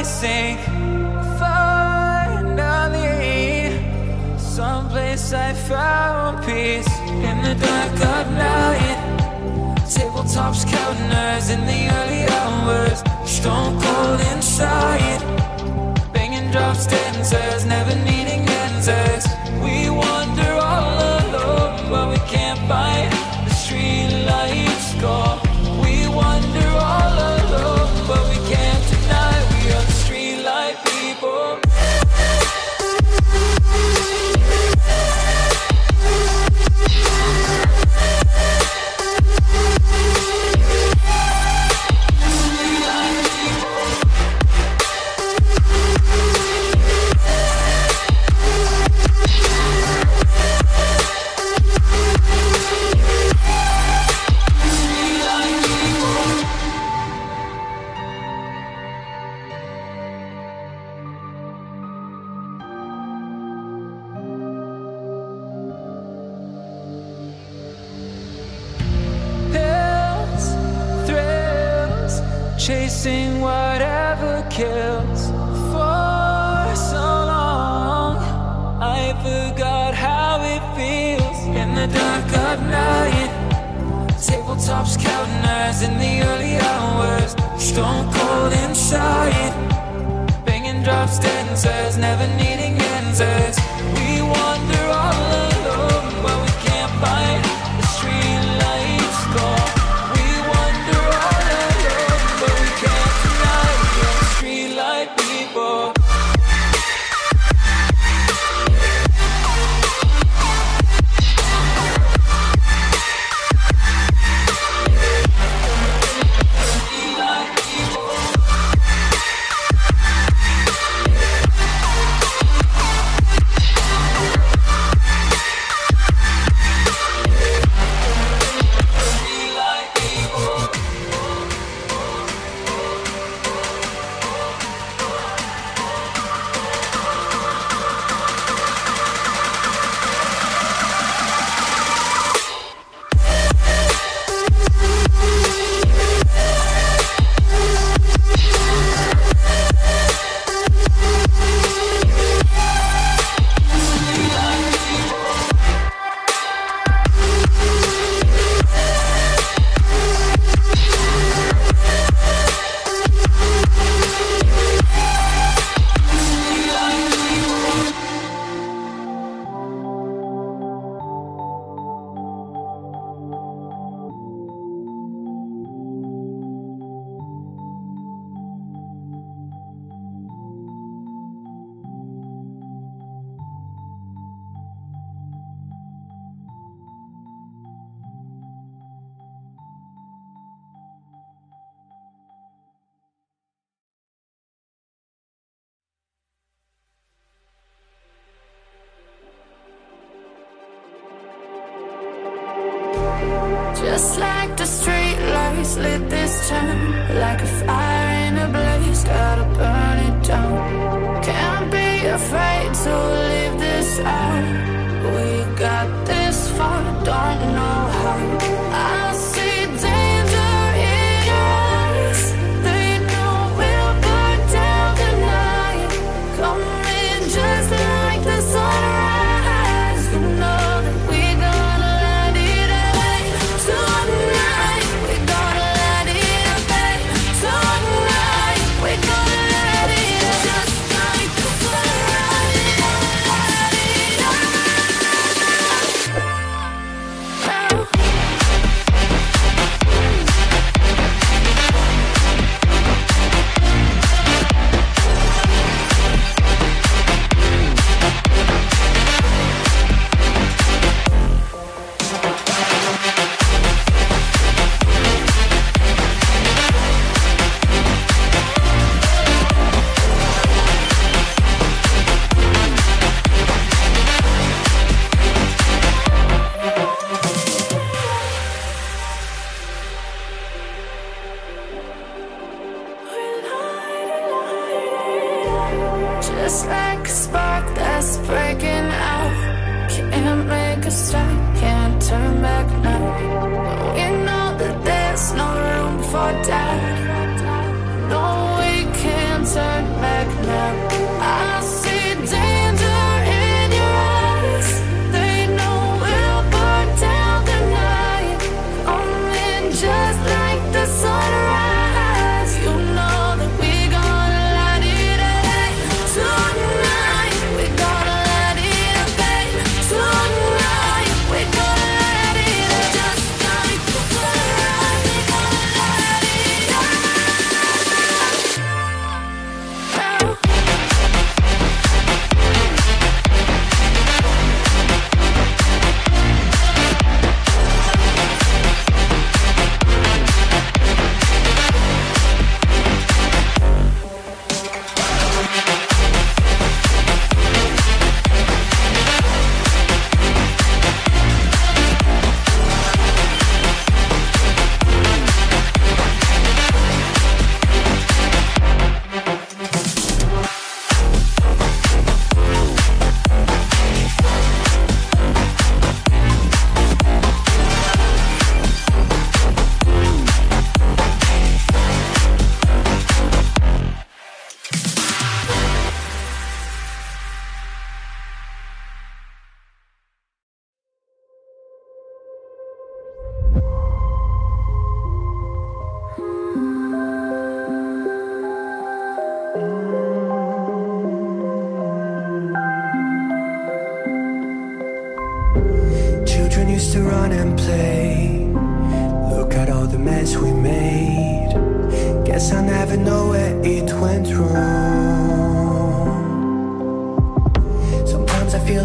sink. Finally, someplace I found peace. In the dark of night, tabletops counting nerves in the early hours. Stone cold inside, banging drops, dancers, never needing answers. We wander all alone, but we can't find the street lights go. We wander all alone, but we can't deny we are the street light people. Chasing whatever kills. For so long I forgot how it feels. In the dark of night, tabletops counting nerves in the early hours. Stone cold inside, banging drops, dancers, never needing answers. We wander all alone, but we can't find the street lights go. We wander all alone, but we can't deny we are the street light people. Just like the street lights lit this town, like a fire in a blaze, gotta burn it down. Can't be afraid to leave this out. We got this far, don't know how. I see danger in your eyes. They know we'll burn down the night. Coming just like the sunrise. You know that we gonna light it up tonight. We gonna light it up tonight. We gonna light it up just like the sunrise. Light it up now.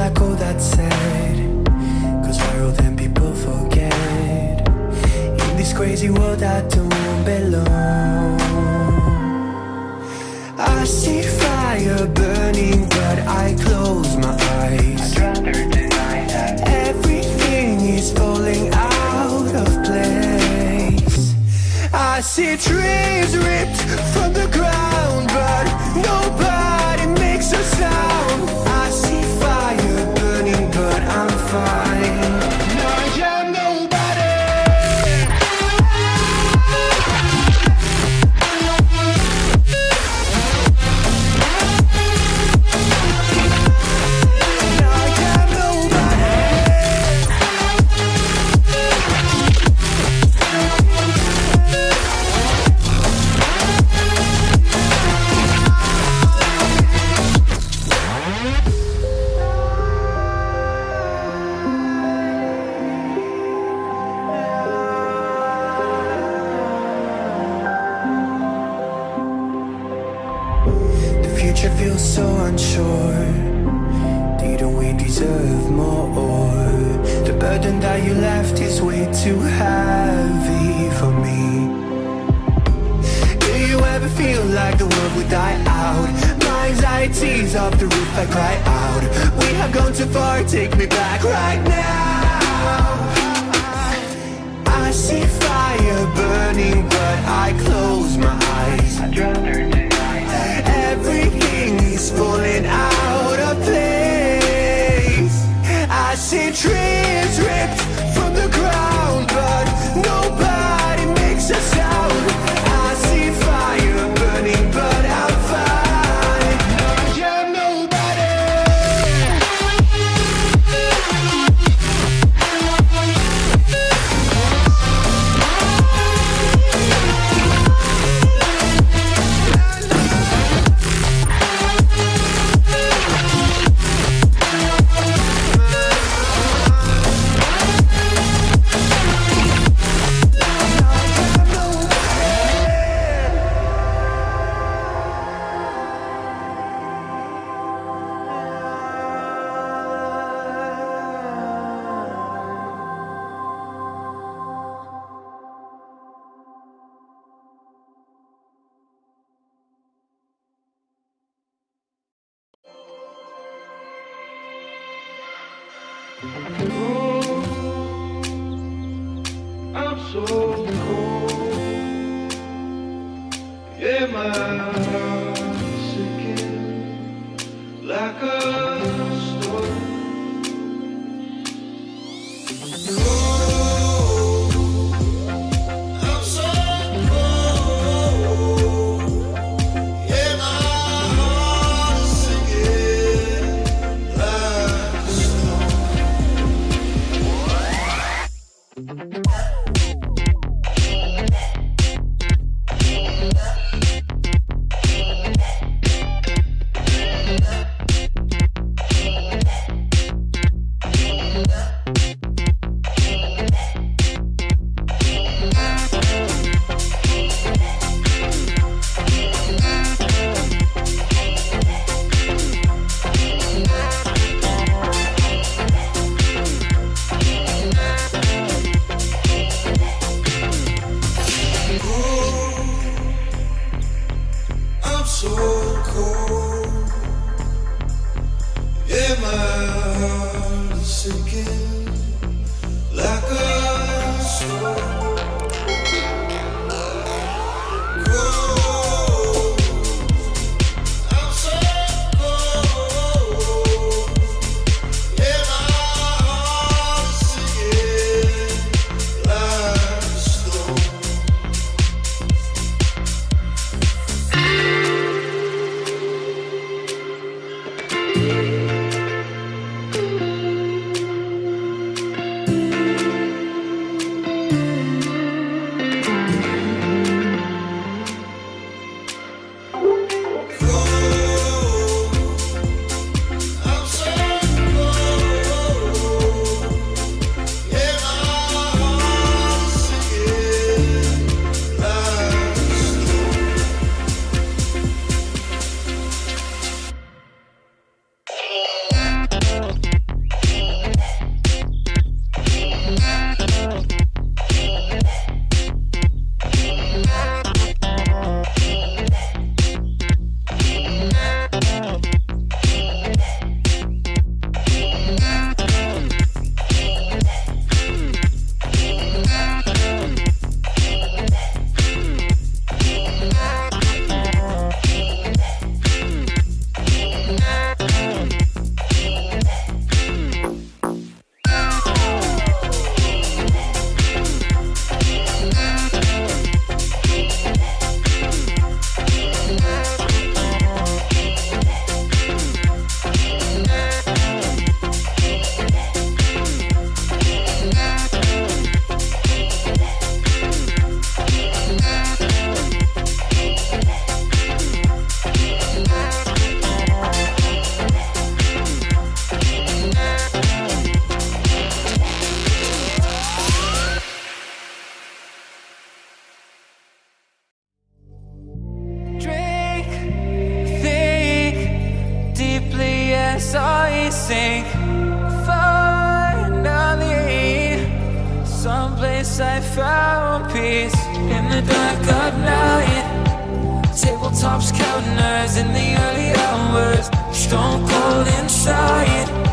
like all that's said, cause viral then people forget. In this crazy world I don't belong. I see fire burning but I close my eyes. I'd rather deny that. Everything is falling out of place. I see trees ripped from the ground but nobody makes a sound. I see fire burning but I'm fine. I am nobody. Feels so unsure. Didn't we deserve more? The burden that you left is way too heavy for me. Do you ever feel like the world would die out? My anxiety's off the roof, I cry out. We have gone too far, take me back right now. I see fire burning but I close my eyes. I'd rather deny that. Everything is falling out of place. I see trees ripped from the ground but nobody makes a sound. I see fire burning but I'm fine. I am nobody. I'm so cold. Yeah, my heart's sinking like a storm. Cold. I'm so cold. Yeah, my heart's sinking like a storm. someplace I found peace in the dark of night. Tabletops, counters in the early hours, stone cold inside.